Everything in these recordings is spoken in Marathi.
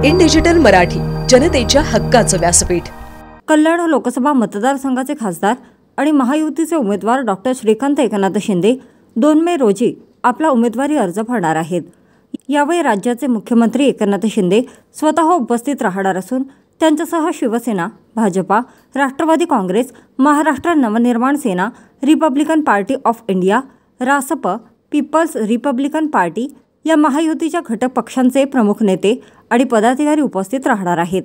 इन डिजिटल मराठी, जनतेच्या हक्काचं व्यासपीठ। कल्याण लोकसभा मतदारसंघाचे खासदार आणि महायुतीचे उमेदवार डॉक्टर श्रीकांत एकनाथ शिंदे 2 मे रोजी आपला उमेदवारी अर्ज भरणार आहेत। यावेळी राज्याचे मुख्यमंत्री एकनाथ शिंदे स्वतः उपस्थित राहणार असून त्यांच्यासह Shiv Sena, Bhajapa, Rashtravadi Congress, Maharashtra Navnirman Sena, Republican Party of India, Rasap, People's Republican Party या महायुतीच्या घटक पक्षांचे प्रमुख नेते आणि पदाधिकारी उपस्थित राहणार आहेत।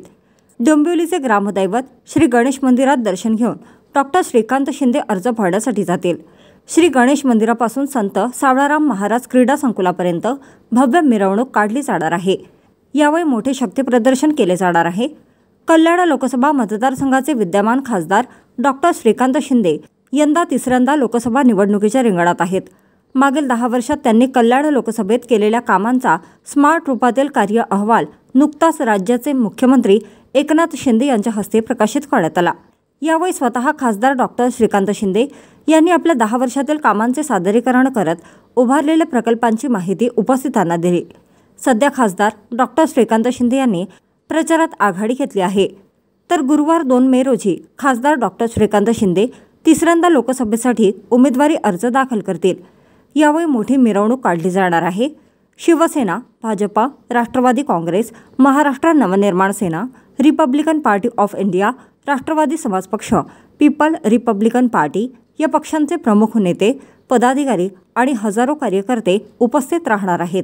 डोंबिवलीचे ग्रामदैवत श्री गणेश मंदिरात दर्शन घेऊन डॉक्टर श्रीकांत शिंदे अर्ज भरण्यासाठी जातील। श्री गणेश मंदिरापासून संत सावळाराम महाराज क्रीडा संकुलापर्यंत भव्य मिरवणूक काढली जाणार आहे। यावेळी मोठे शक्ती प्रदर्शन केले जाणार आहे। कल्याण लोकसभा मतदारसंघाचे विद्यमान खासदार डॉक्टर श्रीकांत शिंदे यंदा तिसऱ्यांदा लोकसभा निवडणुकीच्या रिंगणात आहेत। मागील 10 वर्षात त्यांनी कल्याण लोकसभेत केलेल्या कामांचा स्मार्ट रूपातील कार्य अहवाल नुकताच राज्याचे मुख्यमंत्री एकनाथ शिंदे यांच्या हस्ते प्रकाशित करण्यात आला। यावेळी स्वतः खासदार डॉक्टर श्रीकांत शिंदे यांनी आपल्या 10 वर्षातील कामांचे सादरीकरण करत उभारलेल्या प्रकल्पांची माहिती उपस्थितांना दिली। सध्या खासदार डॉक्टर श्रीकांत शिंदे यांनी प्रचारात आघाडी घेतली आहे। तर गुरुवार 2 मे रोजी खासदार डॉक्टर श्रीकांत शिंदे तिसऱ्यांदा लोकसभेसाठी उमेदवारी अर्ज दाखल करतील। यावेळी मोठी मिरवणूक काढली जाणार आहे। Shiv Sena, Bhajapa, Rashtravadi Congress, Maharashtra Navnirman Sena, Republican Party of India, Rashtravadi Samaj Paksha, people Republican Party या पक्षांचे प्रमुख नेते, पदाधिकारी आणि हजारो कार्यकर्ते उपस्थित राहणार आहेत।